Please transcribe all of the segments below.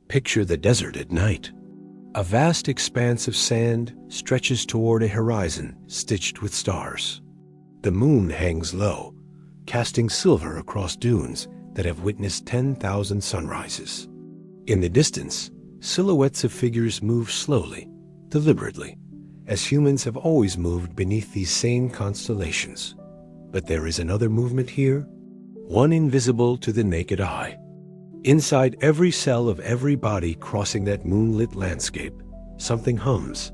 Picture the desert at night. A vast expanse of sand stretches toward a horizon stitched with stars. The moon hangs low, casting silver across dunes that have witnessed 10,000 sunrises. In the distance, silhouettes of figures move slowly, deliberately, as humans have always moved beneath these same constellations. But there is another movement here, one invisible to the naked eye. Inside every cell of every body crossing that moonlit landscape, something hums,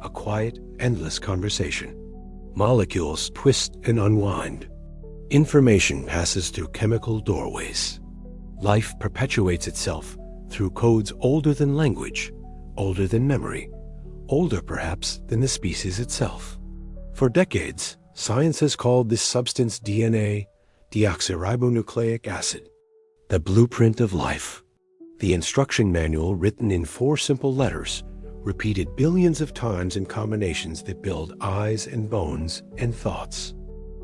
a quiet, endless conversation. Molecules twist and unwind. Information passes through chemical doorways. Life perpetuates itself through codes older than language, older than memory, older perhaps than the species itself. For decades, science has called this substance DNA, deoxyribonucleic acid, the blueprint of life. The instruction manual, written in 4 simple letters, repeated billions of times in combinations that build eyes and bones and thoughts.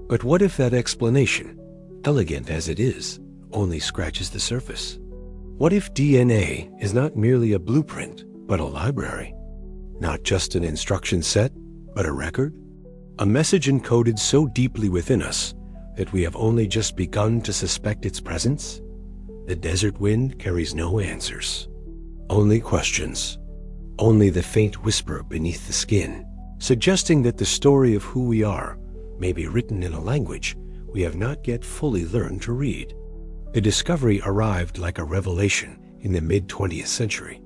But what if that explanation, elegant as it is, only scratches the surface? What if DNA is not merely a blueprint, but a library? Not just an instruction set, but a record? A message encoded so deeply within us that we have only just begun to suspect its presence? The desert wind carries no answers, only questions, only the faint whisper beneath the skin, suggesting that the story of who we are may be written in a language we have not yet fully learned to read. The discovery arrived like a revelation in the mid-20th century.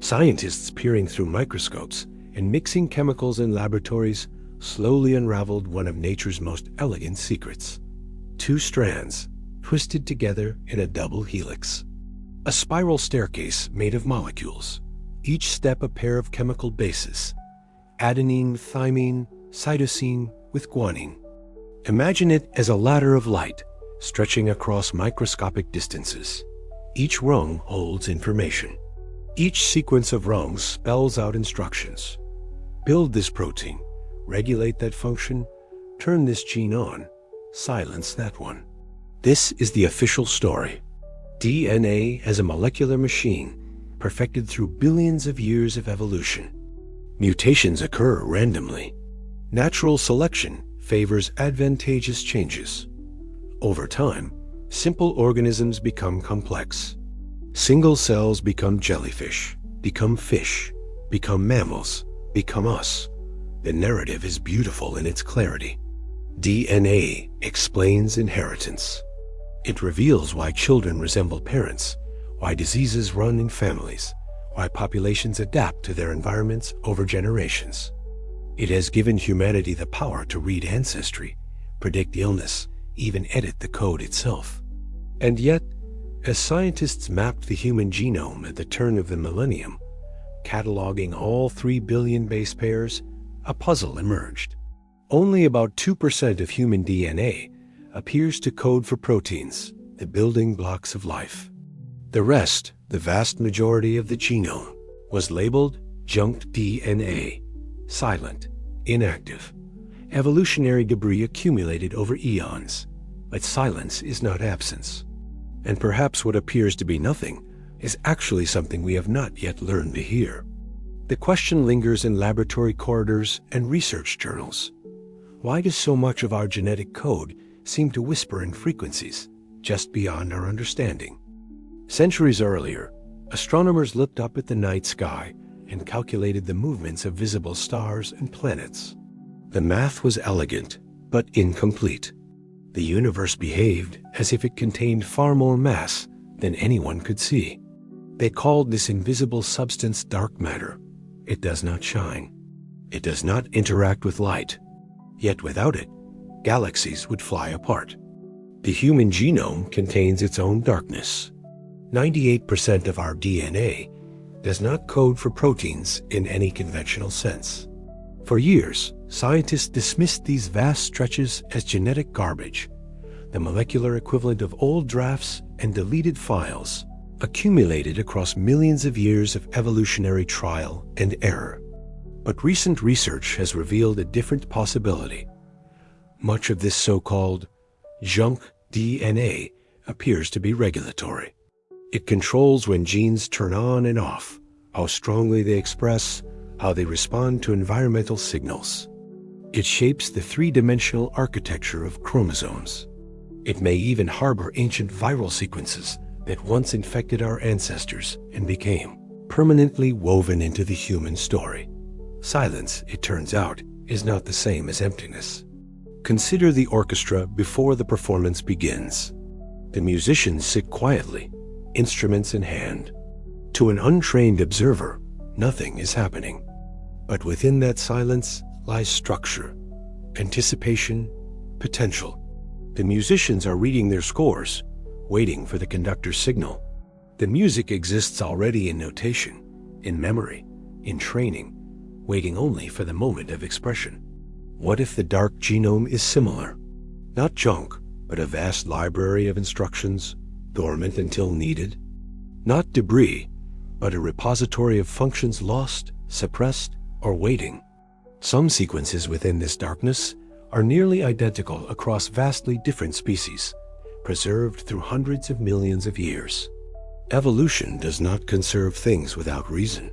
Scientists peering through microscopes and mixing chemicals in laboratories slowly unraveled one of nature's most elegant secrets. 2 strands, twisted together in a double helix. A spiral staircase made of molecules, each step a pair of chemical bases, adenine, thymine, cytosine with guanine. Imagine it as a ladder of light stretching across microscopic distances. Each rung holds information. Each sequence of rungs spells out instructions. Build this protein, regulate that function, turn this gene on, silence that one. This is the official story. DNA as a molecular machine, perfected through billions of years of evolution. Mutations occur randomly. Natural selection favors advantageous changes. Over time, simple organisms become complex. Single cells become jellyfish, become fish, become mammals, become us. The narrative is beautiful in its clarity. DNA explains inheritance. It reveals why children resemble parents, why diseases run in families, why populations adapt to their environments over generations. It has given humanity the power to read ancestry, predict illness, even edit the code itself. And yet, as scientists mapped the human genome at the turn of the millennium, cataloging all 3 billion base pairs, a puzzle emerged. Only about 2% of human DNA appears to code for proteins, the building blocks of life. The rest, the vast majority of the genome, was labeled junk DNA, silent, inactive, evolutionary debris accumulated over eons. But silence is not absence. And perhaps what appears to be nothing is actually something we have not yet learned to hear. The question lingers in laboratory corridors and research journals. Why does so much of our genetic code seem to whisper in frequencies just beyond our understanding? Centuries earlier, astronomers looked up at the night sky and calculated the movements of visible stars and planets. The math was elegant, but incomplete. The universe behaved as if it contained far more mass than anyone could see. They called this invisible substance dark matter. It does not shine. It does not interact with light. Yet without it, galaxies would fly apart. The human genome contains its own darkness. 98% of our DNA does not code for proteins in any conventional sense. For years, scientists dismissed these vast stretches as genetic garbage, the molecular equivalent of old drafts and deleted files, accumulated across millions of years of evolutionary trial and error. But recent research has revealed a different possibility. Much of this so-called junk DNA appears to be regulatory. It controls when genes turn on and off, how strongly they express, how they respond to environmental signals. It shapes the three-dimensional architecture of chromosomes. It may even harbor ancient viral sequences that once infected our ancestors and became permanently woven into the human story. Silence, it turns out, is not the same as emptiness. Consider the orchestra before the performance begins. The musicians sit quietly, instruments in hand. To an untrained observer, nothing is happening. But within that silence lies structure, anticipation, potential. The musicians are reading their scores, waiting for the conductor's signal. The music exists already in notation, in memory, in training, waiting only for the moment of expression. What if the dark genome is similar? Not junk, but a vast library of instructions, dormant until needed. Not debris, but a repository of functions lost, suppressed, or waiting. Some sequences within this darkness are nearly identical across vastly different species, preserved through hundreds of millions of years. Evolution does not conserve things without reason.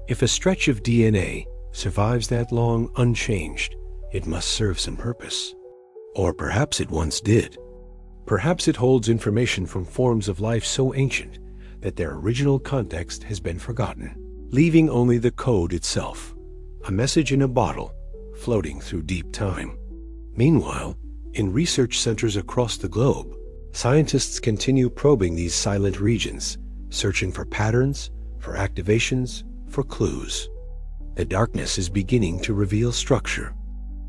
If a stretch of DNA survives that long unchanged, it must serve some purpose. Or perhaps it once did. Perhaps it holds information from forms of life so ancient that their original context has been forgotten, leaving only the code itself, a message in a bottle, floating through deep time. Meanwhile, in research centers across the globe, scientists continue probing these silent regions, searching for patterns, for activations, for clues. The darkness is beginning to reveal structure,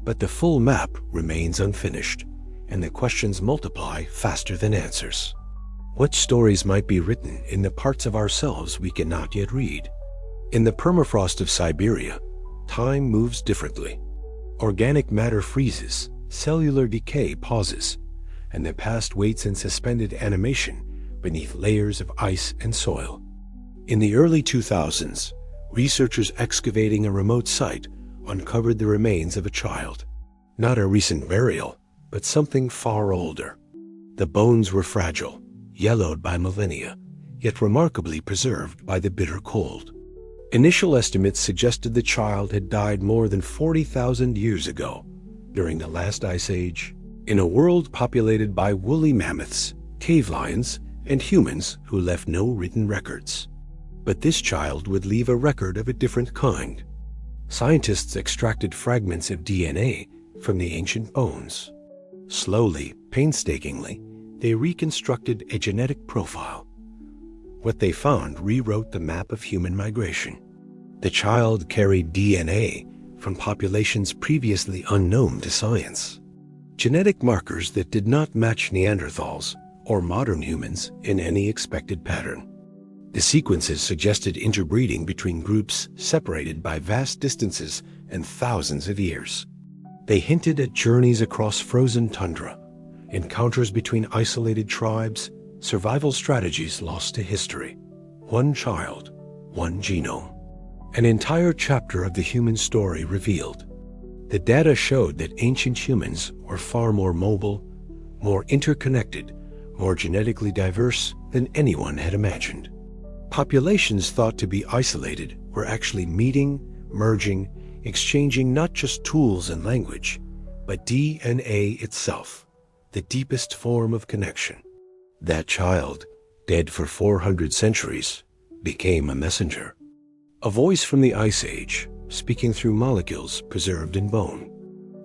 but the full map remains unfinished, and the questions multiply faster than answers. What stories might be written in the parts of ourselves we cannot yet read? In the permafrost of Siberia, time moves differently. Organic matter freezes, cellular decay pauses, and the past waits in suspended animation beneath layers of ice and soil. In the early 2000s, researchers excavating a remote site uncovered the remains of a child. Not a recent burial, but something far older. The bones were fragile, yellowed by millennia, yet remarkably preserved by the bitter cold. Initial estimates suggested the child had died more than 40,000 years ago, during the last ice age, in a world populated by woolly mammoths, cave lions, and humans who left no written records. But this child would leave a record of a different kind. Scientists extracted fragments of DNA from the ancient bones. Slowly, painstakingly, they reconstructed a genetic profile. What they found rewrote the map of human migration. The child carried DNA from populations previously unknown to science. Genetic markers that did not match Neanderthals or modern humans in any expected pattern. The sequences suggested interbreeding between groups separated by vast distances and thousands of years. They hinted at journeys across frozen tundra, encounters between isolated tribes, survival strategies lost to history. One child, one genome. An entire chapter of the human story revealed. The data showed that ancient humans were far more mobile, more interconnected, more genetically diverse than anyone had imagined. Populations thought to be isolated were actually meeting, merging, exchanging not just tools and language, but DNA itself, the deepest form of connection. That child, dead for 400 centuries, became a messenger. A voice from the Ice Age, speaking through molecules preserved in bone.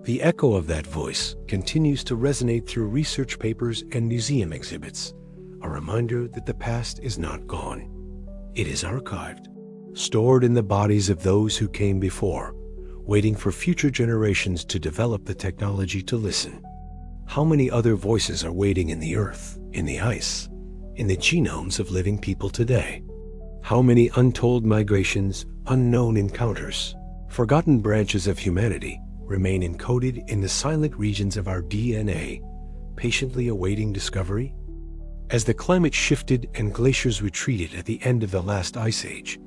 The echo of that voice continues to resonate through research papers and museum exhibits, a reminder that the past is not gone. It is archived, stored in the bodies of those who came before, waiting for future generations to develop the technology to listen. How many other voices are waiting in the earth, in the ice, in the genomes of living people today? How many untold migrations, unknown encounters, forgotten branches of humanity remain encoded in the silent regions of our DNA, patiently awaiting discovery? As the climate shifted and glaciers retreated at the end of the last ice age,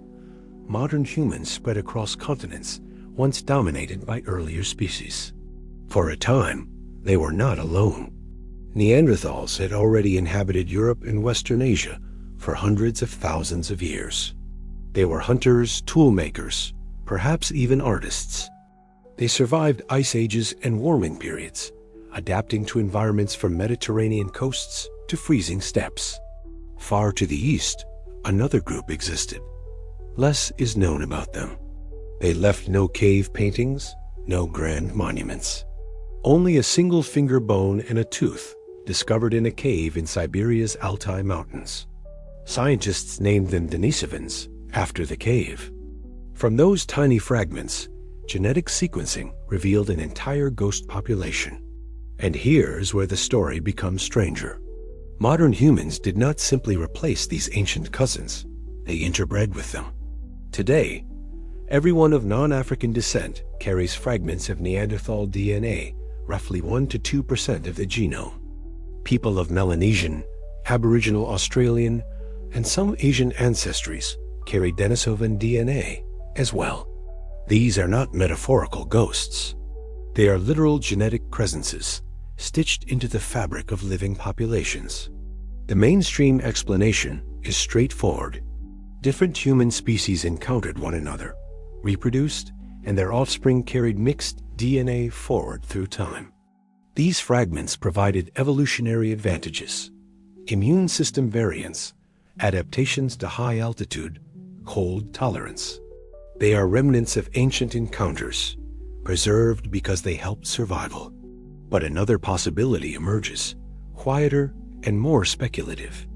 modern humans spread across continents once dominated by earlier species. For a time, they were not alone. Neanderthals had already inhabited Europe and Western Asia for hundreds of thousands of years. They were hunters, tool makers, perhaps even artists. They survived ice ages and warming periods, adapting to environments from Mediterranean coasts to freezing steppes. Far to the east, another group existed. Less is known about them. They left no cave paintings, no grand monuments. Only a single finger bone and a tooth discovered in a cave in Siberia's Altai Mountains. Scientists named them Denisovans after the cave. From those tiny fragments, genetic sequencing revealed an entire ghost population. And here's where the story becomes stranger. Modern humans did not simply replace these ancient cousins, they interbred with them. Today, everyone of non-African descent carries fragments of Neanderthal DNA, roughly 1 to 2% of the genome. People of Melanesian, Aboriginal Australian, and some Asian ancestries carry Denisovan DNA as well. These are not metaphorical ghosts. They are literal genetic presences, stitched into the fabric of living populations. The mainstream explanation is straightforward. Different human species encountered one another, reproduced, and their offspring carried mixed DNA forward through time. These fragments provided evolutionary advantages, immune system variants, adaptations to high altitude, cold tolerance. They are remnants of ancient encounters, preserved because they helped survival. But another possibility emerges, quieter and more speculative.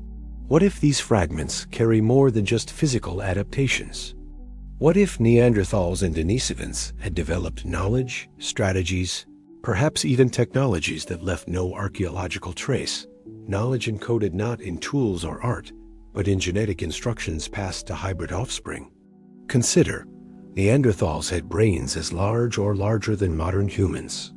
What if these fragments carry more than just physical adaptations? What if Neanderthals and Denisovans had developed knowledge, strategies, perhaps even technologies that left no archaeological trace, knowledge encoded not in tools or art, but in genetic instructions passed to hybrid offspring? Consider, Neanderthals had brains as large or larger than modern humans.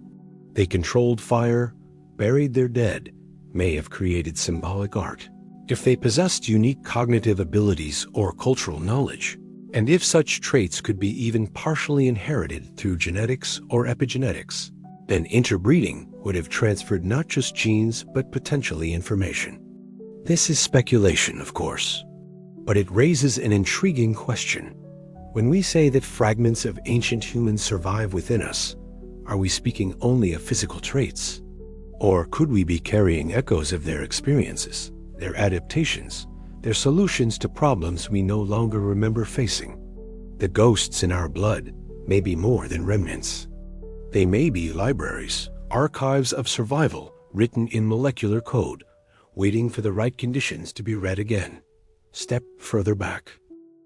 They controlled fire, buried their dead, may have created symbolic art. If they possessed unique cognitive abilities or cultural knowledge, and if such traits could be even partially inherited through genetics or epigenetics, then interbreeding would have transferred not just genes but potentially information. This is speculation, of course, but it raises an intriguing question. When we say that fragments of ancient humans survive within us, are we speaking only of physical traits? Or could we be carrying echoes of their experiences, their adaptations, their solutions to problems we no longer remember facing? The ghosts in our blood may be more than remnants. They may be libraries, archives of survival written in molecular code, waiting for the right conditions to be read again. Step further back.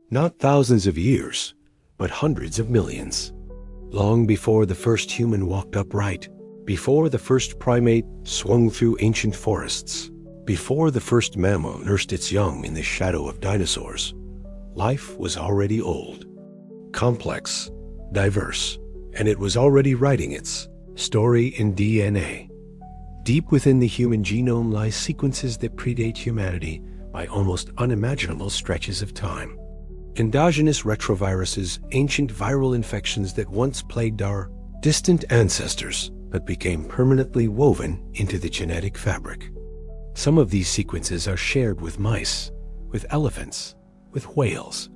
Not thousands of years, but hundreds of millions. Long before the first human walked upright, before the first primate swung through ancient forests, before the first mammal nursed its young in the shadow of dinosaurs, life was already old, complex, diverse, and it was already writing its story in DNA. Deep within the human genome lie sequences that predate humanity by almost unimaginable stretches of time. Endogenous retroviruses, ancient viral infections that once plagued our distant ancestors but became permanently woven into the genetic fabric. Some of these sequences are shared with mice, with elephants, with whales,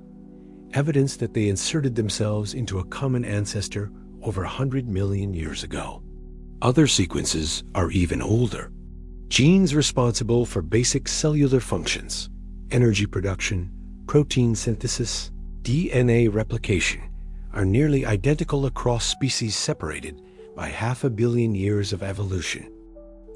evidence that they inserted themselves into a common ancestor over 100 million years ago. Other sequences are even older. Genes responsible for basic cellular functions, energy production, protein synthesis, DNA replication, are nearly identical across species separated by 500 million years of evolution.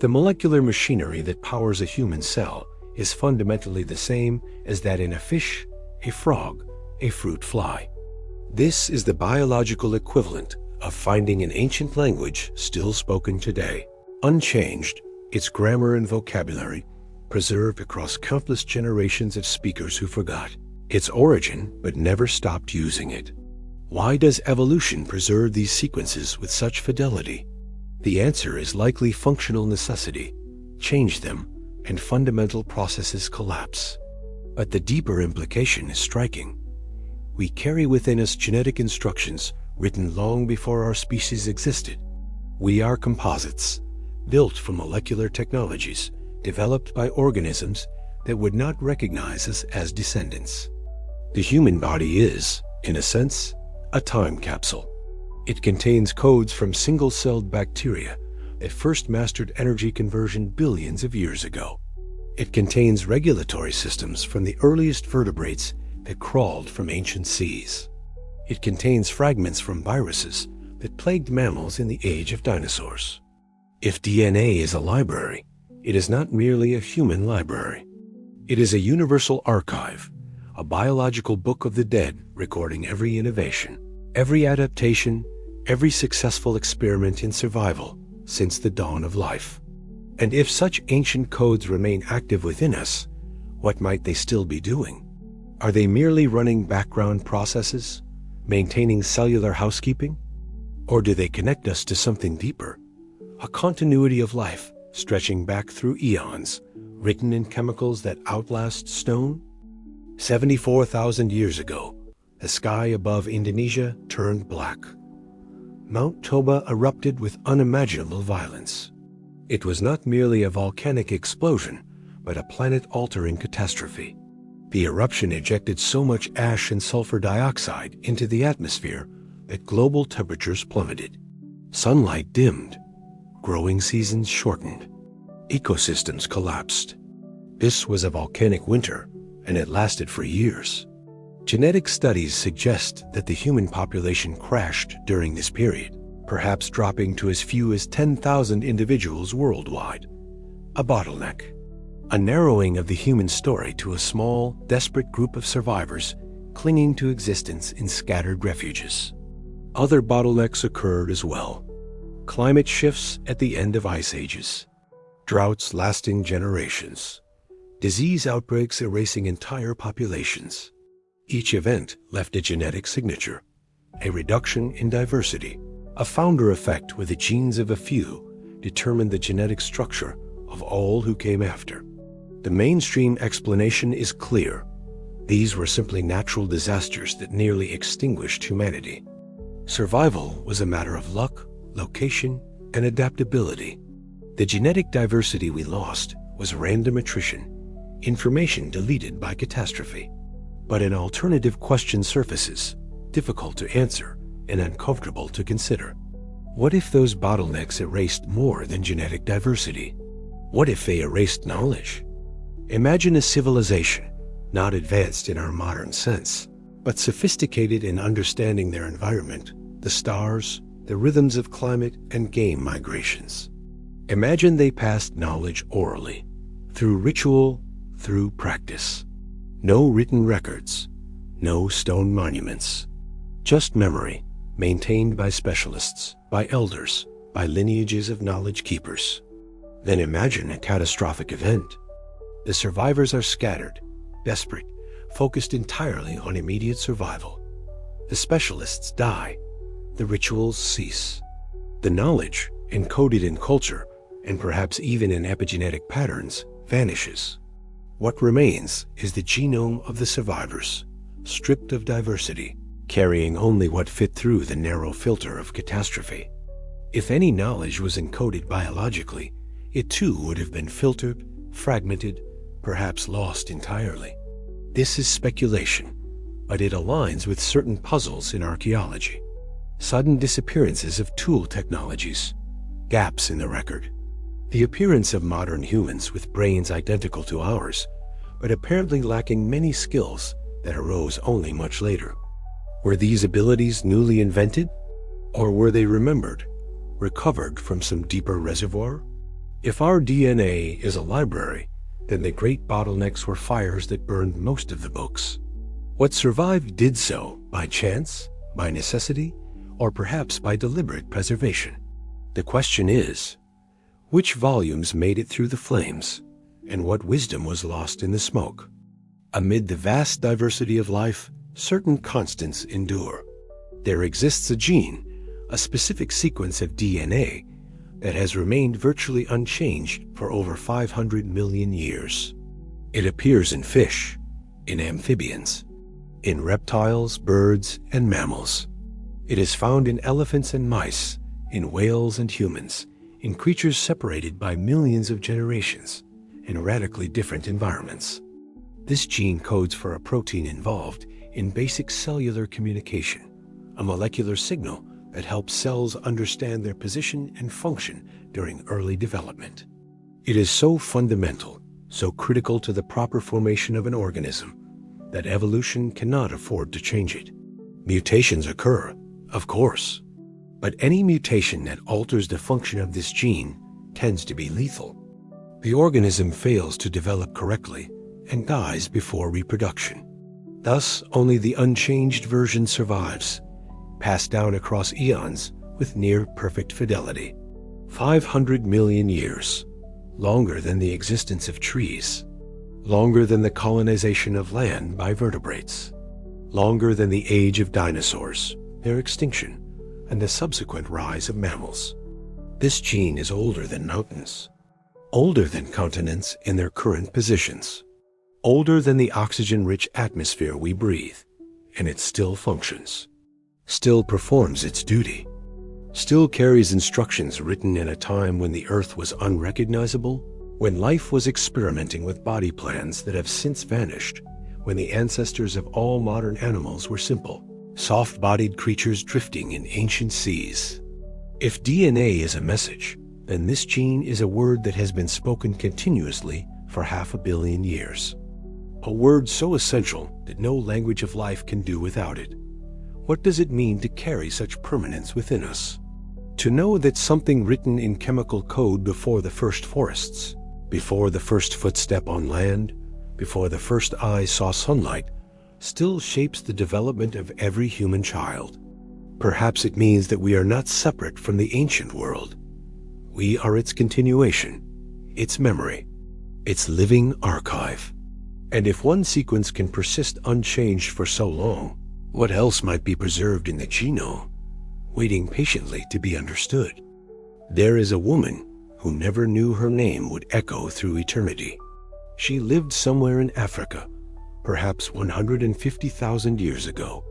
The molecular machinery that powers a human cell is fundamentally the same as that in a fish, a frog, a fruit fly. This is the biological equivalent of finding an ancient language still spoken today, unchanged, its grammar and vocabulary preserved across countless generations of speakers who forgot its origin but never stopped using it. Why does evolution preserve these sequences with such fidelity? The answer is likely functional necessity. Change them, and fundamental processes collapse. But the deeper implication is striking. We carry within us genetic instructions written long before our species existed. We are composites, built from molecular technologies developed by organisms that would not recognize us as descendants. The human body is, in a sense, a time capsule. It contains codes from single-celled bacteria that first mastered energy conversion billions of years ago. It contains regulatory systems from the earliest vertebrates that crawled from ancient seas. It contains fragments from viruses that plagued mammals in the age of dinosaurs. If DNA is a library, it is not merely a human library. It is a universal archive, a biological book of the dead recording every innovation, every adaptation, every successful experiment in survival since the dawn of life. And if such ancient codes remain active within us, what might they still be doing? Are they merely running background processes, maintaining cellular housekeeping? Or do they connect us to something deeper, a continuity of life stretching back through eons, written in chemicals that outlast stone? 74,000 years ago, the sky above Indonesia turned black. Mount Toba erupted with unimaginable violence. It was not merely a volcanic explosion, but a planet-altering catastrophe. The eruption ejected so much ash and sulfur dioxide into the atmosphere that global temperatures plummeted. Sunlight dimmed, growing seasons shortened, ecosystems collapsed. This was a volcanic winter, and it lasted for years. Genetic studies suggest that the human population crashed during this period, perhaps dropping to as few as 10,000 individuals worldwide. A bottleneck, a narrowing of the human story to a small, desperate group of survivors clinging to existence in scattered refuges. Other bottlenecks occurred as well. Climate shifts at the end of ice ages, droughts lasting generations, disease outbreaks erasing entire populations. Each event left a genetic signature, a reduction in diversity. A founder effect where the genes of a few determined the genetic structure of all who came after. The mainstream explanation is clear. These were simply natural disasters that nearly extinguished humanity. Survival was a matter of luck, location, and adaptability. The genetic diversity we lost was random attrition, information deleted by catastrophe. But an alternative question surfaces, difficult to answer and uncomfortable to consider. What if those bottlenecks erased more than genetic diversity? What if they erased knowledge? Imagine a civilization, not advanced in our modern sense, but sophisticated in understanding their environment, the stars, the rhythms of climate, and game migrations. Imagine they passed knowledge orally, through ritual, through practice. No written records, no stone monuments, just memory, maintained by specialists, by elders, by lineages of knowledge keepers. Then imagine a catastrophic event. The survivors are scattered, desperate, focused entirely on immediate survival. The specialists die, the rituals cease. The knowledge, encoded in culture, and perhaps even in epigenetic patterns, vanishes. What remains is the genome of the survivors, stripped of diversity, carrying only what fit through the narrow filter of catastrophe. If any knowledge was encoded biologically, it too would have been filtered, fragmented, perhaps lost entirely. This is speculation, but it aligns with certain puzzles in archaeology. Sudden disappearances of tool technologies, gaps in the record. The appearance of modern humans with brains identical to ours, but apparently lacking many skills that arose only much later. Were these abilities newly invented? Or were they remembered, recovered from some deeper reservoir? If our DNA is a library, then the great bottlenecks were fires that burned most of the books. What survived did so by chance, by necessity, or perhaps by deliberate preservation. The question is, which volumes made it through the flames, and what wisdom was lost in the smoke? Amid the vast diversity of life, certain constants endure. There exists a gene, a specific sequence of DNA, that has remained virtually unchanged for over 500 million years. It appears in fish, in amphibians, in reptiles, birds, and mammals. It is found in elephants and mice, in whales and humans, in creatures separated by millions of generations, in radically different environments. This gene codes for a protein involved in basic cellular communication, a molecular signal that helps cells understand their position and function during early development. It is so fundamental, so critical to the proper formation of an organism, that evolution cannot afford to change it. Mutations occur, of course, but any mutation that alters the function of this gene tends to be lethal. The organism fails to develop correctly and dies before reproduction. Thus, only the unchanged version survives, passed down across eons with near-perfect fidelity. 500 million years, longer than the existence of trees, longer than the colonization of land by vertebrates, longer than the age of dinosaurs, their extinction, and the subsequent rise of mammals. This gene is older than mountains, older than continents in their current positions, older than the oxygen-rich atmosphere we breathe, and it still functions, still performs its duty, still carries instructions written in a time when the Earth was unrecognizable, when life was experimenting with body plans that have since vanished, when the ancestors of all modern animals were simple, soft-bodied creatures drifting in ancient seas. If DNA is a message, then this gene is a word that has been spoken continuously for 500 million years. A word so essential that no language of life can do without it. What does it mean to carry such permanence within us? To know that something written in chemical code before the first forests, before the first footstep on land, before the first eye saw sunlight, still shapes the development of every human child. Perhaps it means that we are not separate from the ancient world. We are its continuation, its memory, its living archive. And if one sequence can persist unchanged for so long, what else might be preserved in the genome, waiting patiently to be understood? There is a woman who never knew her name would echo through eternity. She lived somewhere in Africa, perhaps 150,000 years ago.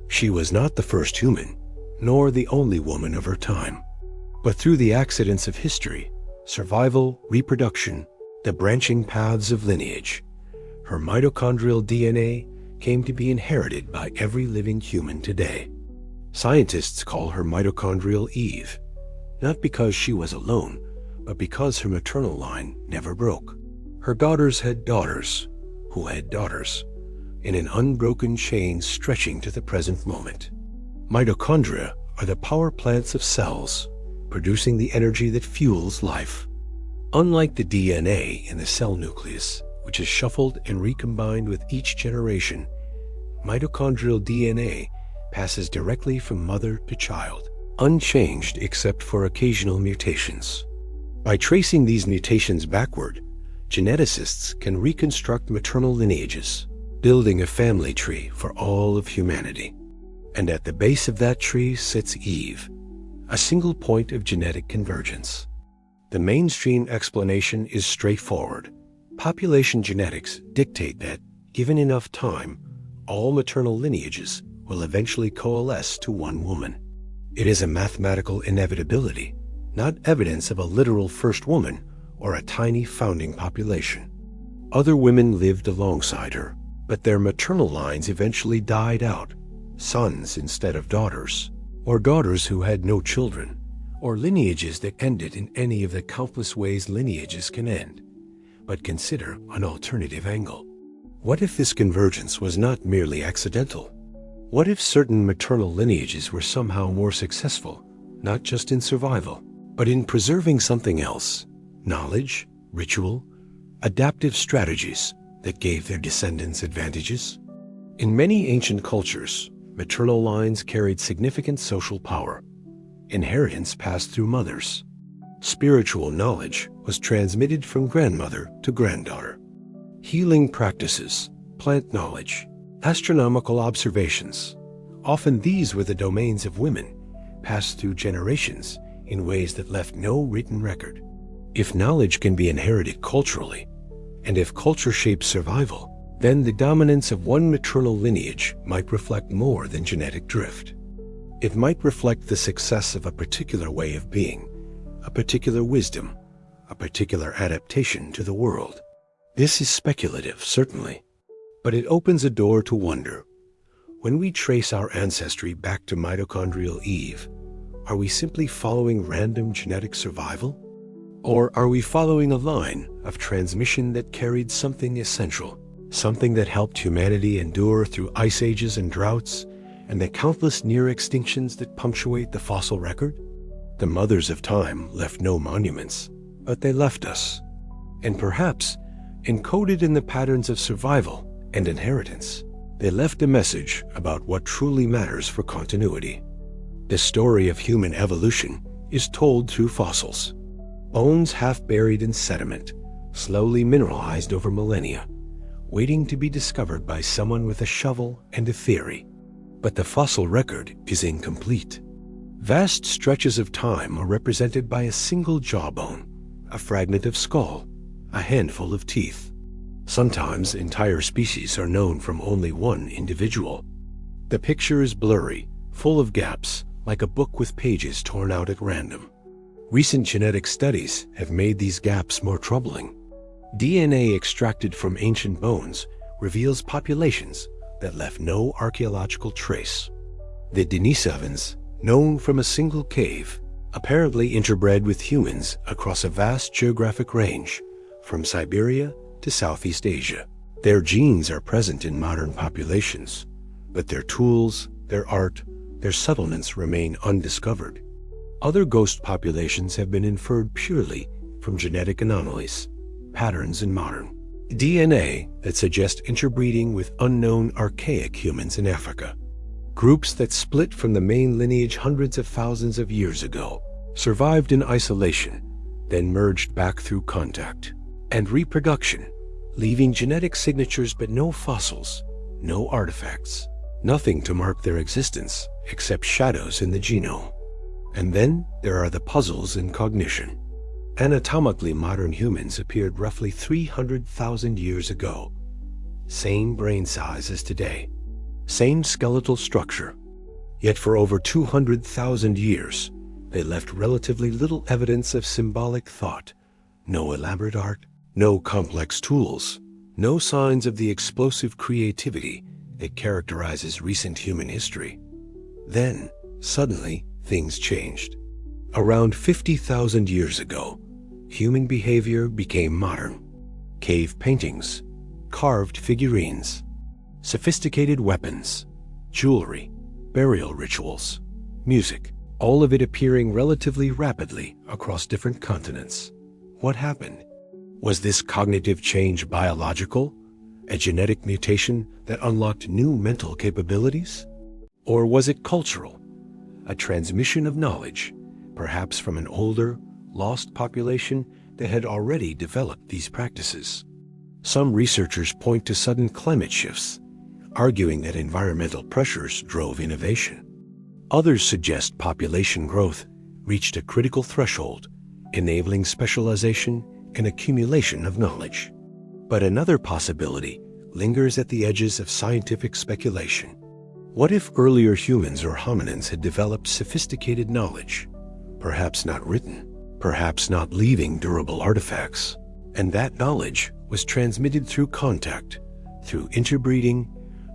She was not the first human, nor the only woman of her time. But through the accidents of history, survival, reproduction, the branching paths of lineage, her mitochondrial DNA came to be inherited by every living human today. Scientists call her mitochondrial Eve, not because she was alone, but because her maternal line never broke. Her daughters had daughters, who had daughters, in an unbroken chain stretching to the present moment. Mitochondria are the power plants of cells, producing the energy that fuels life. Unlike the DNA in the cell nucleus, which is shuffled and recombined with each generation, mitochondrial DNA passes directly from mother to child, unchanged except for occasional mutations. By tracing these mutations backward, geneticists can reconstruct maternal lineages, building a family tree for all of humanity. And at the base of that tree sits Eve, a single point of genetic convergence. The mainstream explanation is straightforward. Population genetics dictate that, given enough time, all maternal lineages will eventually coalesce to one woman. It is a mathematical inevitability, not evidence of a literal first woman or a tiny founding population. Other women lived alongside her, but their maternal lines eventually died out, sons instead of daughters, or daughters who had no children, or lineages that ended in any of the countless ways lineages can end. But consider an alternative angle. What if this convergence was not merely accidental? What if certain maternal lineages were somehow more successful, not just in survival, but in preserving something else? Knowledge, ritual, adaptive strategies that gave their descendants advantages? In many ancient cultures, maternal lines carried significant social power. Inheritance passed through mothers. Spiritual knowledge was transmitted from grandmother to granddaughter. Healing practices, plant knowledge, astronomical observations, often these were the domains of women, passed through generations in ways that left no written record. If knowledge can be inherited culturally, and if culture shapes survival, then the dominance of one maternal lineage might reflect more than genetic drift. It might reflect the success of a particular way of being, a particular wisdom, a particular adaptation to the world. This is speculative, certainly, but it opens a door to wonder. When we trace our ancestry back to mitochondrial Eve, are we simply following random genetic survival? Or are we following a line of transmission that carried something essential, something that helped humanity endure through ice ages and droughts, and the countless near extinctions that punctuate the fossil record? The mothers of time left no monuments, but they left us. And perhaps, encoded in the patterns of survival and inheritance, they left a message about what truly matters for continuity. The story of human evolution is told through fossils. Bones half buried in sediment, slowly mineralized over millennia, waiting to be discovered by someone with a shovel and a theory. But the fossil record is incomplete. Vast stretches of time are represented by a single jawbone, a fragment of skull, a handful of teeth. Sometimes entire species are known from only one individual. The picture is blurry, full of gaps, like a book with pages torn out at random. Recent genetic studies have made these gaps more troubling. DNA extracted from ancient bones reveals populations that left no archaeological trace. The Denisovans, known from a single cave, apparently interbred with humans across a vast geographic range, from Siberia to Southeast Asia. Their genes are present in modern populations, but their tools, their art, their settlements remain undiscovered. Other ghost populations have been inferred purely from genetic anomalies, patterns in modern DNA that suggest interbreeding with unknown archaic humans in Africa. Groups that split from the main lineage hundreds of thousands of years ago, survived in isolation, then merged back through contact and reproduction, leaving genetic signatures but no fossils, no artifacts, nothing to mark their existence except shadows in the genome. And then there are the puzzles in cognition. Anatomically, modern humans appeared roughly 300,000 years ago. Same brain size as today, same skeletal structure. Yet for over 200,000 years, they left relatively little evidence of symbolic thought, no elaborate art, no complex tools, no signs of the explosive creativity that characterizes recent human history. Then, suddenly, things changed. Around 50,000 years ago, human behavior became modern. Cave paintings, carved figurines, sophisticated weapons, jewelry, burial rituals, music, all of it appearing relatively rapidly across different continents. What happened? Was this cognitive change biological, a genetic mutation that unlocked new mental capabilities? Or was it cultural, a transmission of knowledge, perhaps from an older, lost population that had already developed these practices? Some researchers point to sudden climate shifts, arguing that environmental pressures drove innovation. Others suggest population growth reached a critical threshold, enabling specialization and accumulation of knowledge. But another possibility lingers at the edges of scientific speculation. What if earlier humans or hominins had developed sophisticated knowledge, perhaps not written, perhaps not leaving durable artifacts, and that knowledge was transmitted through contact, through interbreeding,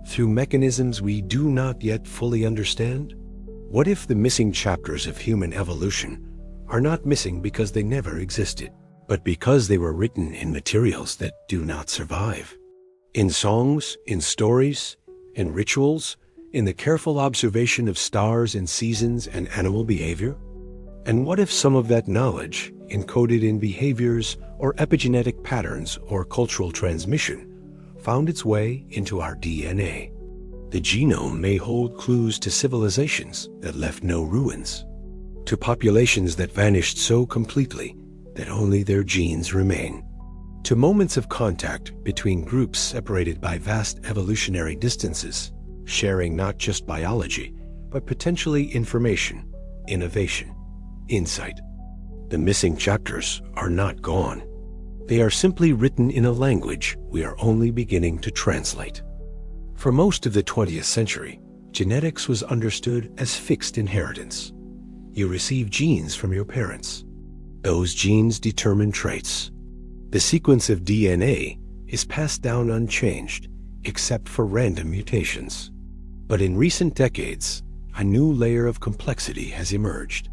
through mechanisms we do not yet fully understand? What if the missing chapters of human evolution are not missing because they never existed, but because they were written in materials that do not survive? In songs, in stories, in rituals, in the careful observation of stars and seasons and animal behavior? And what if some of that knowledge, encoded in behaviors or epigenetic patterns or cultural transmission, found its way into our DNA? The genome may hold clues to civilizations that left no ruins, to populations that vanished so completely that only their genes remain, to moments of contact between groups separated by vast evolutionary distances, sharing not just biology, but potentially information, innovation, insight. The missing chapters are not gone. They are simply written in a language we are only beginning to translate. For most of the 20th century, genetics was understood as fixed inheritance. You receive genes from your parents. Those genes determine traits. The sequence of DNA is passed down unchanged, except for random mutations. But in recent decades, a new layer of complexity has emerged.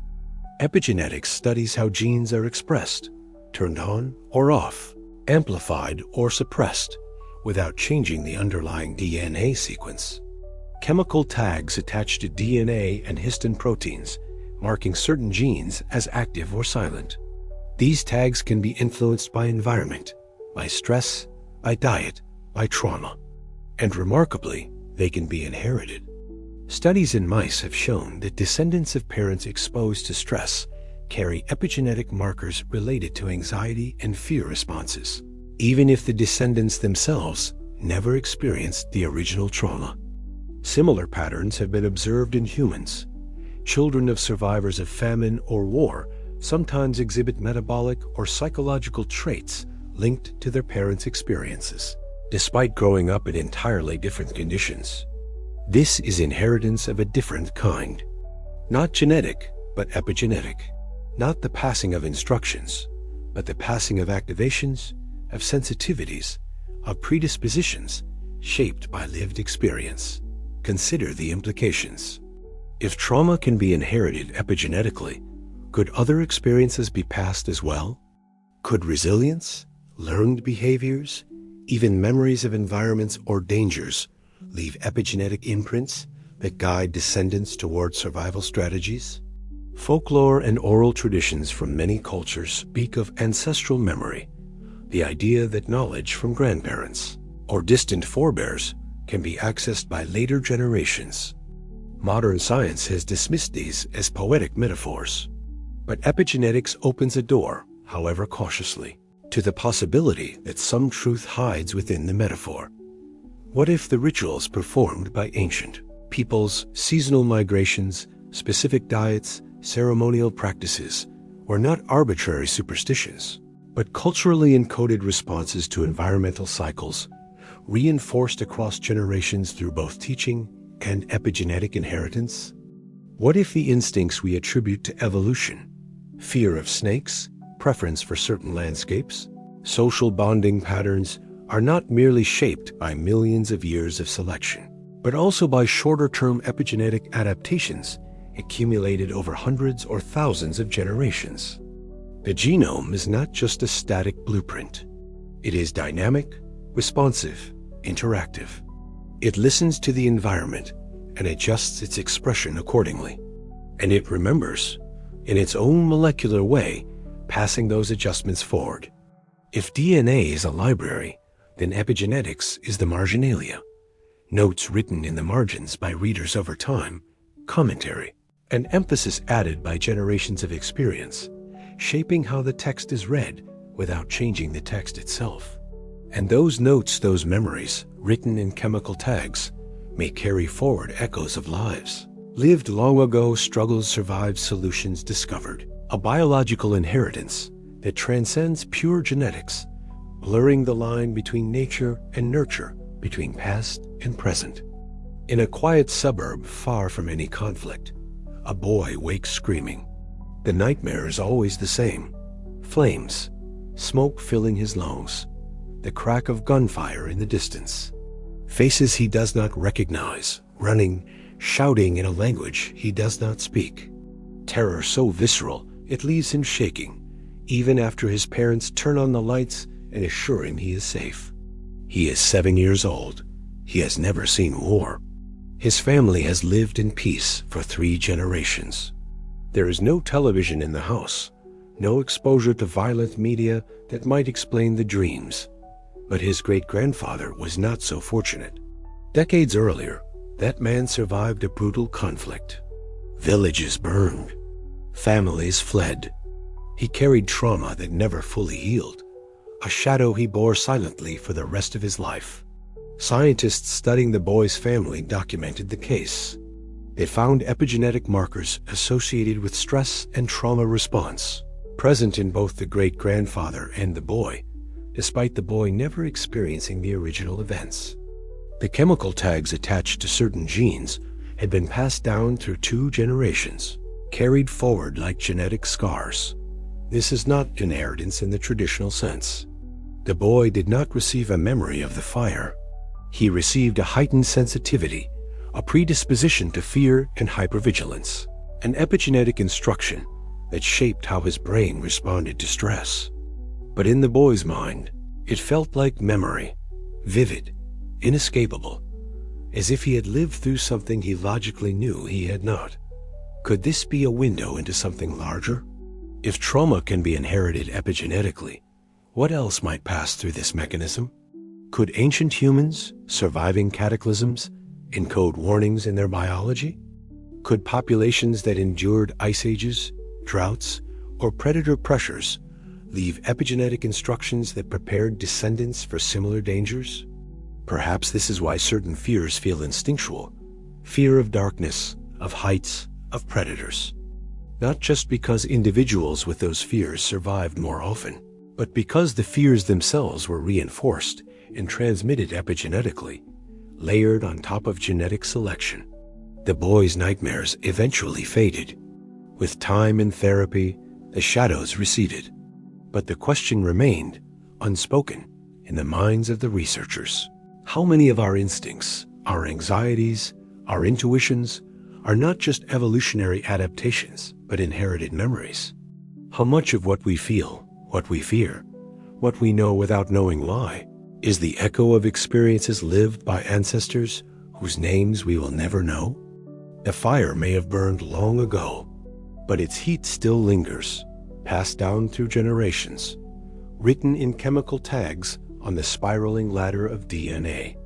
Epigenetics studies how genes are expressed, turned on or off, amplified or suppressed, without changing the underlying DNA sequence. Chemical tags attach to DNA and histone proteins, marking certain genes as active or silent. These tags can be influenced by environment, by stress, by diet, by trauma. And remarkably, they can be inherited. Studies in mice have shown that descendants of parents exposed to stress carry epigenetic markers related to anxiety and fear responses, even if the descendants themselves never experienced the original trauma. Similar patterns have been observed in humans. Children of survivors of famine or war sometimes exhibit metabolic or psychological traits linked to their parents' experiences, despite growing up in entirely different conditions. This is inheritance of a different kind. Not genetic, but epigenetic. Not the passing of instructions, but the passing of activations, of sensitivities, of predispositions shaped by lived experience. Consider the implications. If trauma can be inherited epigenetically, could other experiences be passed as well? Could resilience, learned behaviors, even memories of environments or dangers leave epigenetic imprints that guide descendants toward survival strategies? Folklore and oral traditions from many cultures speak of ancestral memory, the idea that knowledge from grandparents or distant forebears can be accessed by later generations. Modern science has dismissed these as poetic metaphors. But epigenetics opens a door, however cautiously, to the possibility that some truth hides within the metaphor. What if the rituals performed by ancient peoples, seasonal migrations, specific diets, ceremonial practices, were not arbitrary superstitions, but culturally encoded responses to environmental cycles, reinforced across generations through both teaching and epigenetic inheritance? What if the instincts we attribute to evolution, fear of snakes, preference for certain landscapes, social bonding patterns, are not merely shaped by millions of years of selection, but also by shorter-term epigenetic adaptations accumulated over hundreds or thousands of generations? The genome is not just a static blueprint. It is dynamic, responsive, interactive. It listens to the environment and adjusts its expression accordingly. And it remembers, in its own molecular way, passing those adjustments forward. If DNA is a library, then epigenetics is the marginalia. Notes written in the margins by readers over time, commentary, and emphasis added by generations of experience, shaping how the text is read without changing the text itself. And those notes, those memories, written in chemical tags, may carry forward echoes of lives lived long ago, struggles survived, solutions discovered. A biological inheritance that transcends pure genetics, blurring the line between nature and nurture, between past and present. In a quiet suburb far from any conflict, a boy wakes screaming. The nightmare is always the same. Flames, smoke filling his lungs, the crack of gunfire in the distance. Faces he does not recognize, running, shouting in a language he does not speak. Terror so visceral, it leaves him shaking, even after his parents turn on the lights and assure him he is safe. He is 7 years old. He has never seen war. His family has lived in peace for 3 generations. There is no television in the house, no exposure to violent media that might explain the dreams. But his great-grandfather was not so fortunate. Decades earlier, that man survived a brutal conflict. Villages burned. Families fled. He carried trauma that never fully healed, a shadow he bore silently for the rest of his life. Scientists studying the boy's family documented the case. They found epigenetic markers associated with stress and trauma response, present in both the great-grandfather and the boy, despite the boy never experiencing the original events. The chemical tags attached to certain genes had been passed down through 2 generations, carried forward like genetic scars. This is not inheritance in the traditional sense. The boy did not receive a memory of the fire. He received a heightened sensitivity, a predisposition to fear and hypervigilance, an epigenetic instruction that shaped how his brain responded to stress. But in the boy's mind, it felt like memory, vivid, inescapable, as if he had lived through something he logically knew he had not. Could this be a window into something larger? If trauma can be inherited epigenetically, what else might pass through this mechanism? Could ancient humans, surviving cataclysms, encode warnings in their biology? Could populations that endured ice ages, droughts, or predator pressures leave epigenetic instructions that prepared descendants for similar dangers? Perhaps this is why certain fears feel instinctual. Fear of darkness, of heights, of predators. Not just because individuals with those fears survived more often, but because the fears themselves were reinforced and transmitted epigenetically, layered on top of genetic selection. The boy's nightmares eventually faded. With time and therapy, the shadows receded. But the question remained, unspoken, in the minds of the researchers. How many of our instincts, our anxieties, our intuitions, are not just evolutionary adaptations, but inherited memories? How much of what we feel, what we fear, what we know without knowing why, is the echo of experiences lived by ancestors whose names we will never know? The fire may have burned long ago, but its heat still lingers, passed down through generations, written in chemical tags on the spiraling ladder of DNA.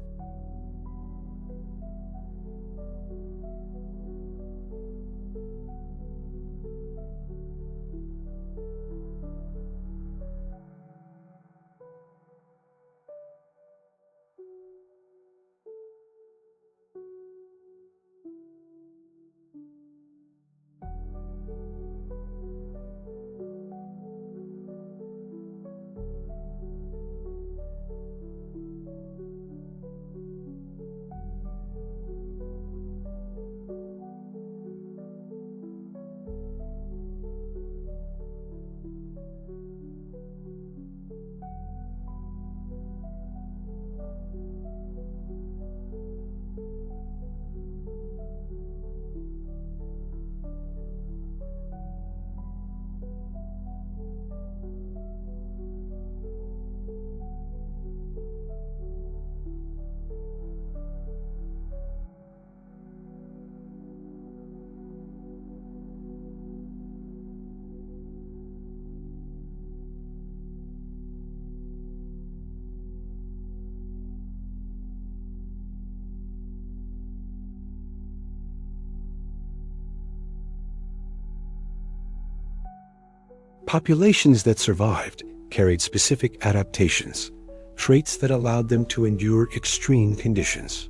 Populations that survived carried specific adaptations, traits that allowed them to endure extreme conditions.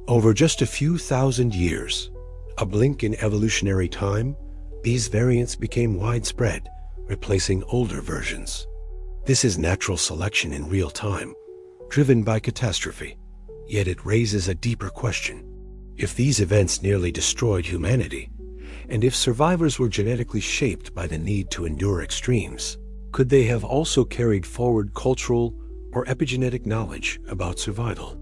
Over just a few thousand years, a blink in evolutionary time, these variants became widespread, replacing older versions. This is natural selection in real time, driven by catastrophe. Yet it raises a deeper question. If these events nearly destroyed humanity, and if survivors were genetically shaped by the need to endure extremes, could they have also carried forward cultural or epigenetic knowledge about survival?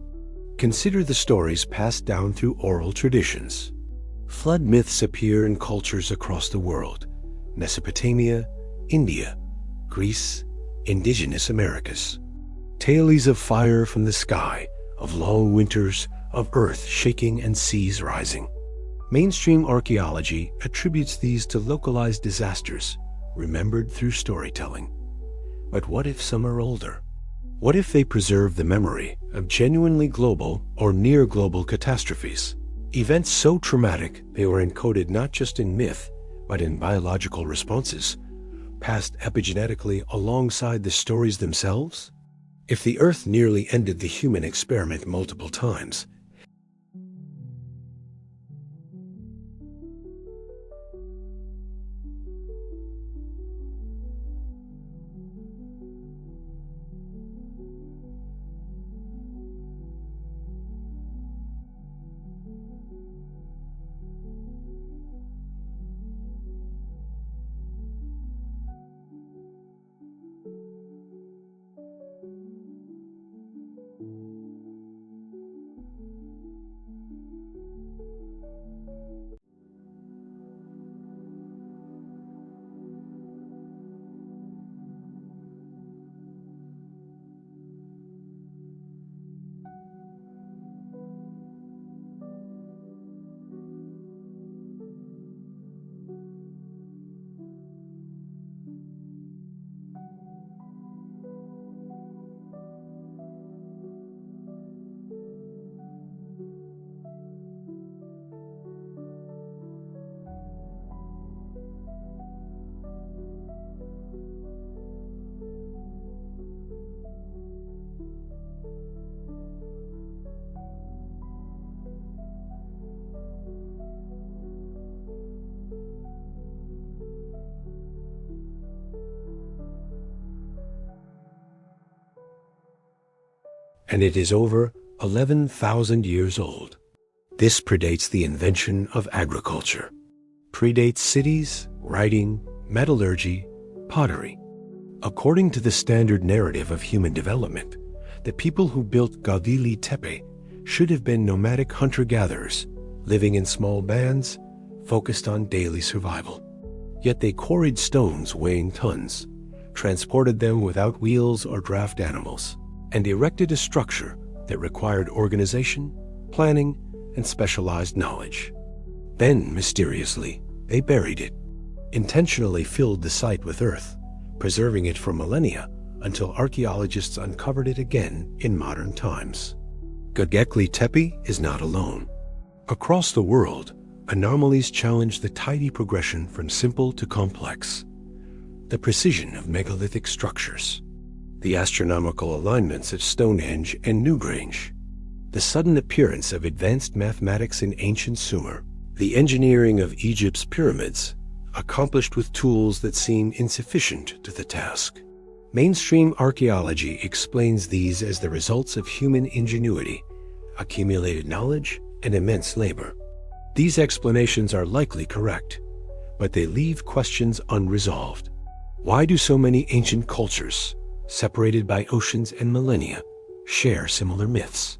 Consider the stories passed down through oral traditions. Flood myths appear in cultures across the world: Mesopotamia, India, Greece, indigenous Americas. Tales of fire from the sky, of long winters, of earth shaking and seas rising. Mainstream archaeology attributes these to localized disasters, remembered through storytelling. But what if some are older? What if they preserve the memory of genuinely global or near-global catastrophes? Events so traumatic they were encoded not just in myth, but in biological responses, passed epigenetically alongside the stories themselves? If the Earth nearly ended the human experiment multiple times, and it is over 11,000 years old. This predates the invention of agriculture, predates cities, writing, metallurgy, pottery. According to the standard narrative of human development, the people who built Göbekli Tepe should have been nomadic hunter-gatherers, living in small bands, focused on daily survival. Yet they quarried stones weighing tons, transported them without wheels or draft animals, and erected a structure that required organization, planning, and specialized knowledge. Then, mysteriously, they buried it, intentionally filled the site with earth, preserving it for millennia until archaeologists uncovered it again in modern times. Göbekli Tepe is not alone. Across the world, anomalies challenge the tidy progression from simple to complex. The precision of megalithic structures, the astronomical alignments of Stonehenge and Newgrange, the sudden appearance of advanced mathematics in ancient Sumer, the engineering of Egypt's pyramids, accomplished with tools that seem insufficient to the task. Mainstream archaeology explains these as the results of human ingenuity, accumulated knowledge, and immense labor. These explanations are likely correct, but they leave questions unresolved. Why do so many ancient cultures, separated by oceans and millennia, share similar myths?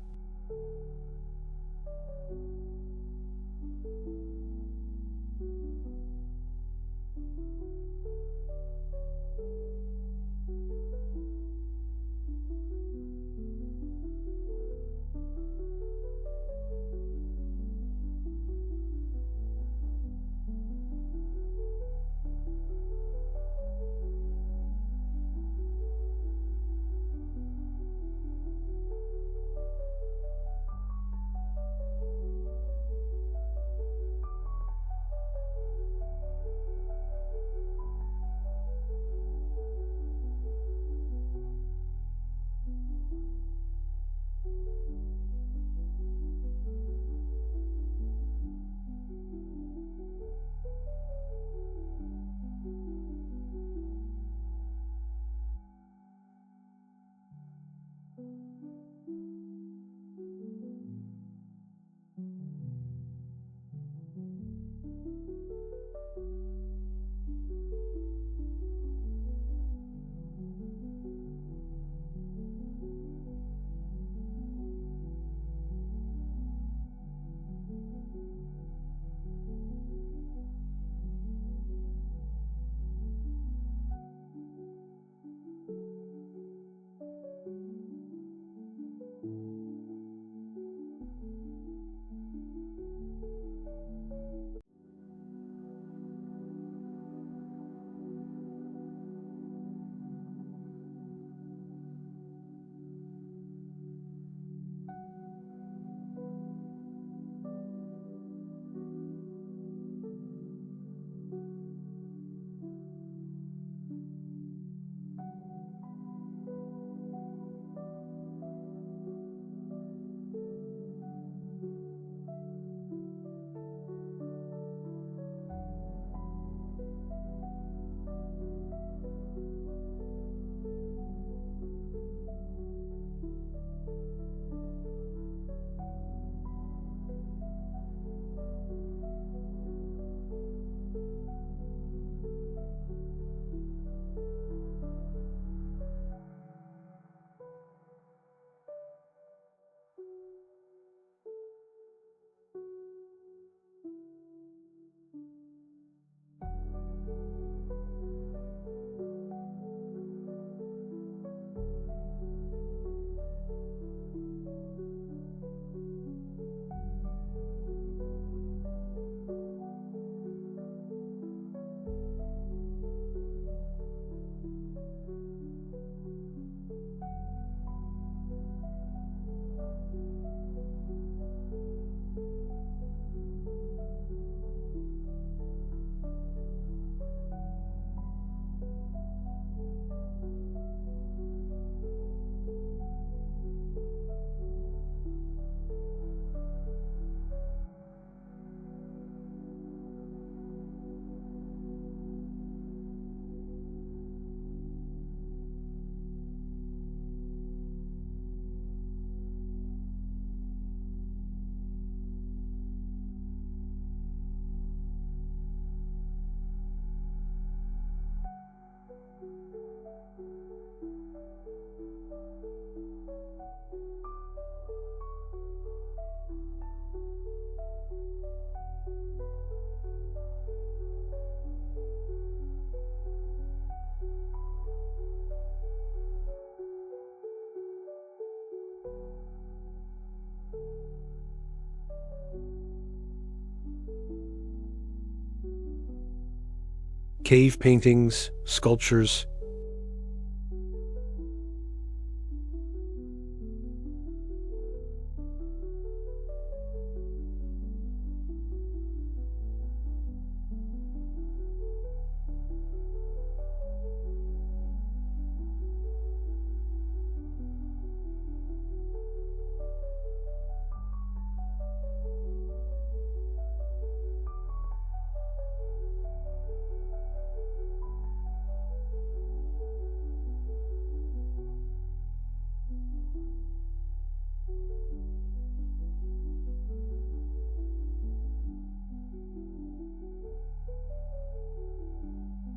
Cave paintings, sculptures.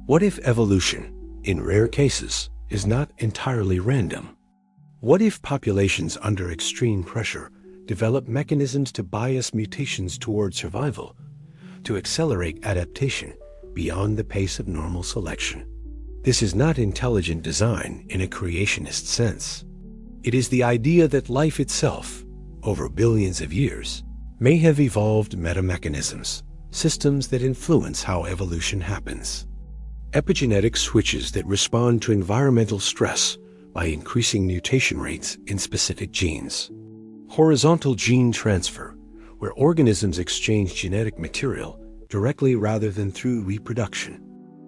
What if evolution, in rare cases, is not entirely random? What if populations under extreme pressure develop mechanisms to bias mutations toward survival, to accelerate adaptation beyond the pace of normal selection? This is not intelligent design in a creationist sense. It is the idea that life itself, over billions of years, may have evolved metamechanisms, systems that influence how evolution happens. Epigenetic switches that respond to environmental stress by increasing mutation rates in specific genes. Horizontal gene transfer, where organisms exchange genetic material directly rather than through reproduction.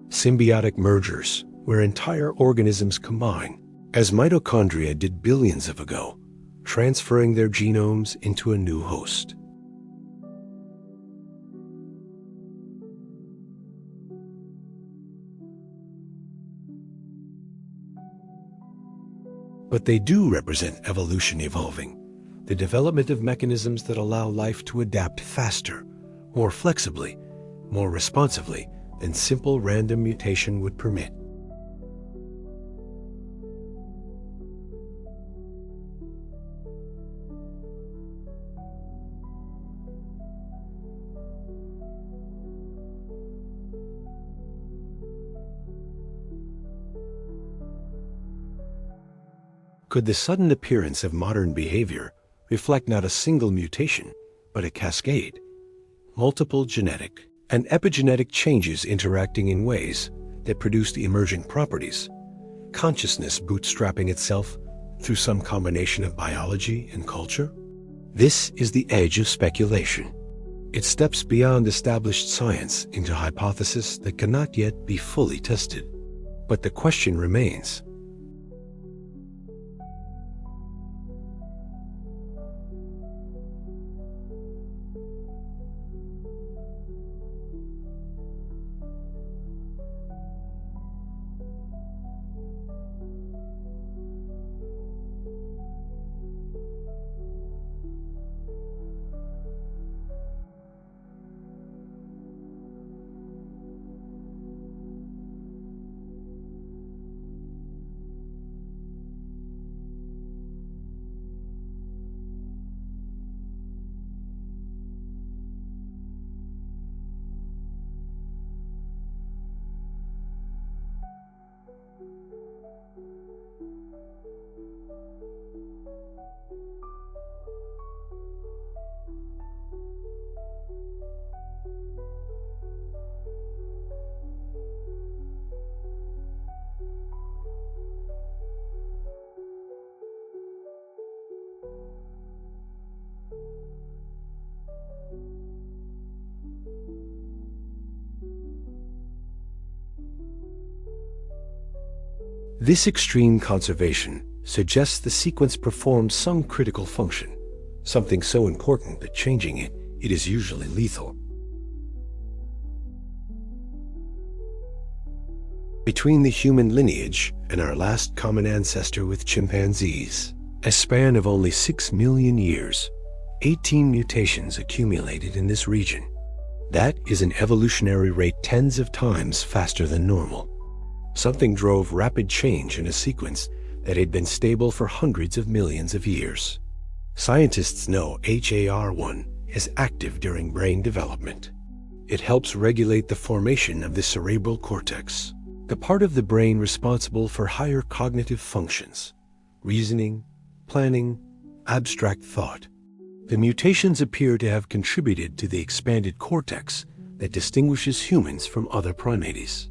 Symbiotic mergers, where entire organisms combine, as mitochondria did billions of ago, transferring their genomes into a new host. But they do represent evolution evolving, the development of mechanisms that allow life to adapt faster, more flexibly, more responsively than simple random mutation would permit. Could the sudden appearance of modern behavior reflect not a single mutation, but a cascade? Multiple genetic and epigenetic changes interacting in ways that produced emergent properties, consciousness bootstrapping itself through some combination of biology and culture? This is the edge of speculation. It steps beyond established science into hypotheses that cannot yet be fully tested. But the question remains: this extreme conservation suggests the sequence performed some critical function, something so important that changing it is usually lethal. Between the human lineage and our last common ancestor with chimpanzees, a span of only 6 million years, 18 mutations accumulated in this region. That is an evolutionary rate tens of times faster than normal. Something drove rapid change in a sequence that had been stable for hundreds of millions of years. Scientists know HAR1 is active during brain development. It helps regulate the formation of the cerebral cortex, the part of the brain responsible for higher cognitive functions, reasoning, planning, abstract thought. The mutations appear to have contributed to the expanded cortex that distinguishes humans from other primates.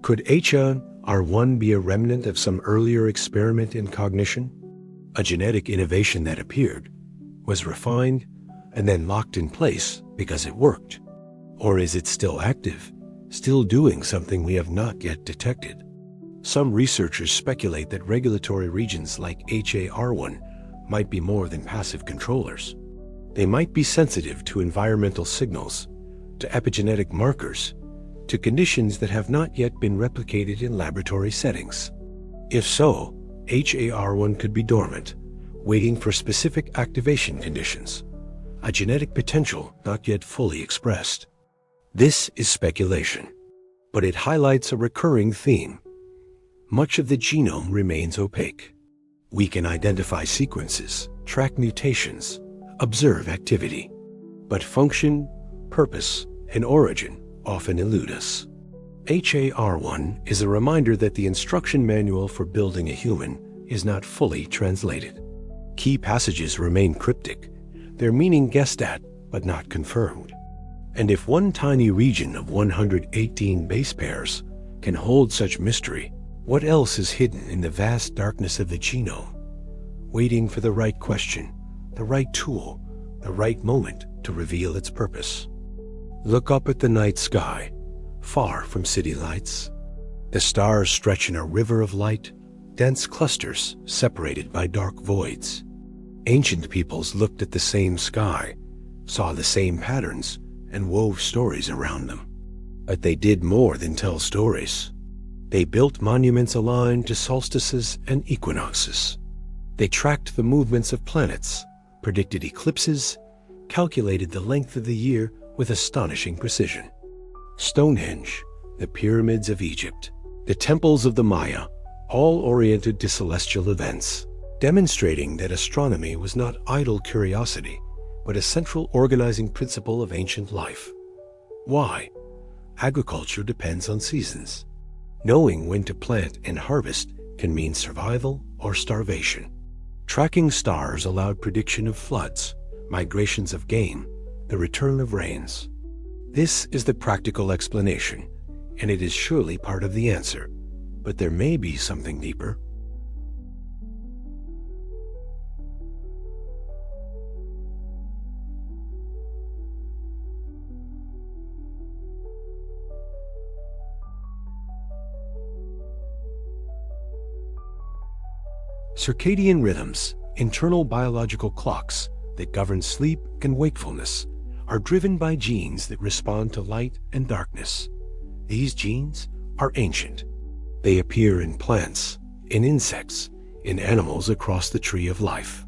Could HR1 be a remnant of some earlier experiment in cognition? A genetic innovation that appeared, was refined, and then locked in place because it worked? Or is it still active, still doing something we have not yet detected? Some researchers speculate that regulatory regions like HAR1 might be more than passive controllers. They might be sensitive to environmental signals, to epigenetic markers, to conditions that have not yet been replicated in laboratory settings. If so, HAR1 could be dormant, waiting for specific activation conditions, a genetic potential not yet fully expressed. This is speculation, but it highlights a recurring theme. Much of the genome remains opaque. We can identify sequences, track mutations, observe activity, but function, purpose, and origin often elude us. HAR1 is a reminder that the instruction manual for building a human is not fully translated. Key passages remain cryptic, their meaning guessed at but not confirmed. And if one tiny region of 118 base pairs can hold such mystery, what else is hidden in the vast darkness of the genome, waiting for the right question, the right tool, the right moment to reveal its purpose? Look up at the night sky, far from city lights. The stars stretch in a river of light, dense clusters separated by dark voids. Ancient peoples looked at the same sky, saw the same patterns, and wove stories around them. But they did more than tell stories. They built monuments aligned to solstices and equinoxes. They tracked the movements of planets, predicted eclipses, calculated the length of the year with astonishing precision. Stonehenge, the pyramids of Egypt, the temples of the Maya, all oriented to celestial events, demonstrating that astronomy was not idle curiosity, but a central organizing principle of ancient life. Why? Agriculture depends on seasons. Knowing when to plant and harvest can mean survival or starvation. Tracking stars allowed prediction of floods, migrations of game, the return of rains. This is the practical explanation, and it is surely part of the answer, but there may be something deeper. Circadian rhythms, internal biological clocks that govern sleep and wakefulness, are driven by genes that respond to light and darkness. These genes are ancient. They appear in plants, in insects, in animals across the tree of life.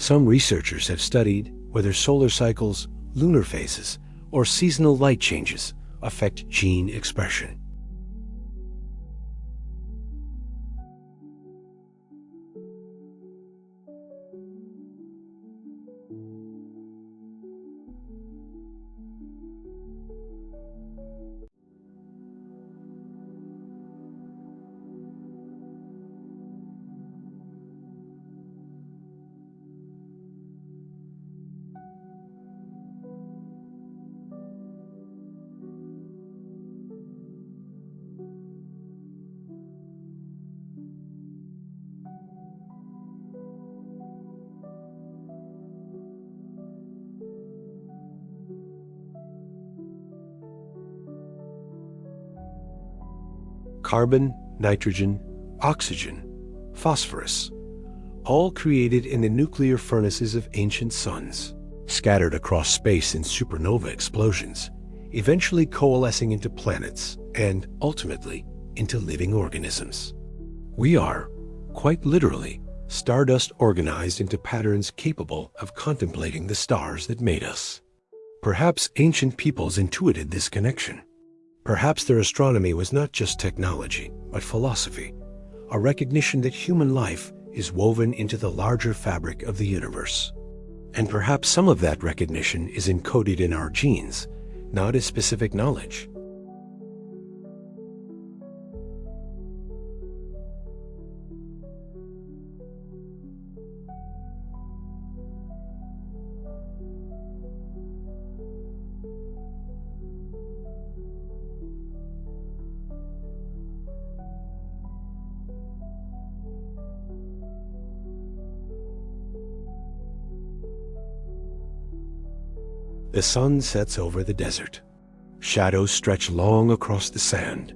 Some researchers have studied whether solar cycles, lunar phases, or seasonal light changes affect gene expression. Carbon, nitrogen, oxygen, phosphorus, all created in the nuclear furnaces of ancient suns, scattered across space in supernova explosions, eventually coalescing into planets and, ultimately, into living organisms. We are, quite literally, stardust organized into patterns capable of contemplating the stars that made us. Perhaps ancient peoples intuited this connection. Perhaps their astronomy was not just technology, but philosophy, a recognition that human life is woven into the larger fabric of the universe. And perhaps some of that recognition is encoded in our genes, not as specific knowledge. The sun sets over the desert. Shadows stretch long across the sand.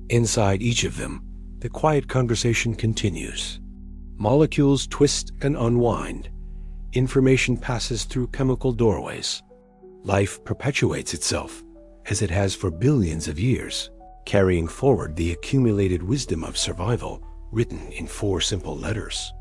Inside each of them, the quiet conversation continues. Molecules twist and unwind. Information passes through chemical doorways. Life perpetuates itself, as it has for billions of years, carrying forward the accumulated wisdom of survival written in 4 simple letters.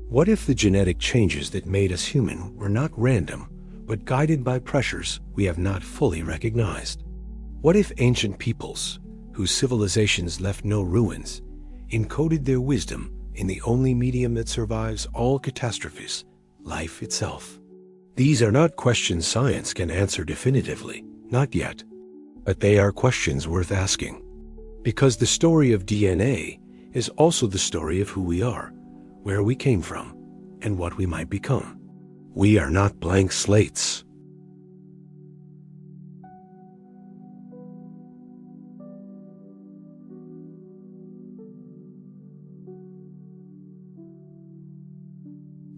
What if the genetic changes that made us human were not random, but guided by pressures we have not fully recognized? What if ancient peoples, whose civilizations left no ruins, encoded their wisdom in the only medium that survives all catastrophes, life itself? These are not questions science can answer definitively, not yet, but they are questions worth asking. Because the story of DNA is also the story of who we are, where we came from, and what we might become. We are not blank slates.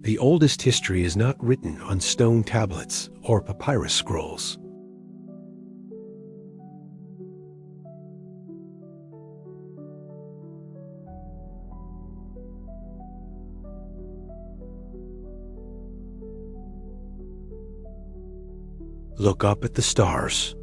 The oldest history is not written on stone tablets or papyrus scrolls. Look up at the stars.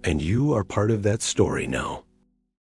And you are part of that story now.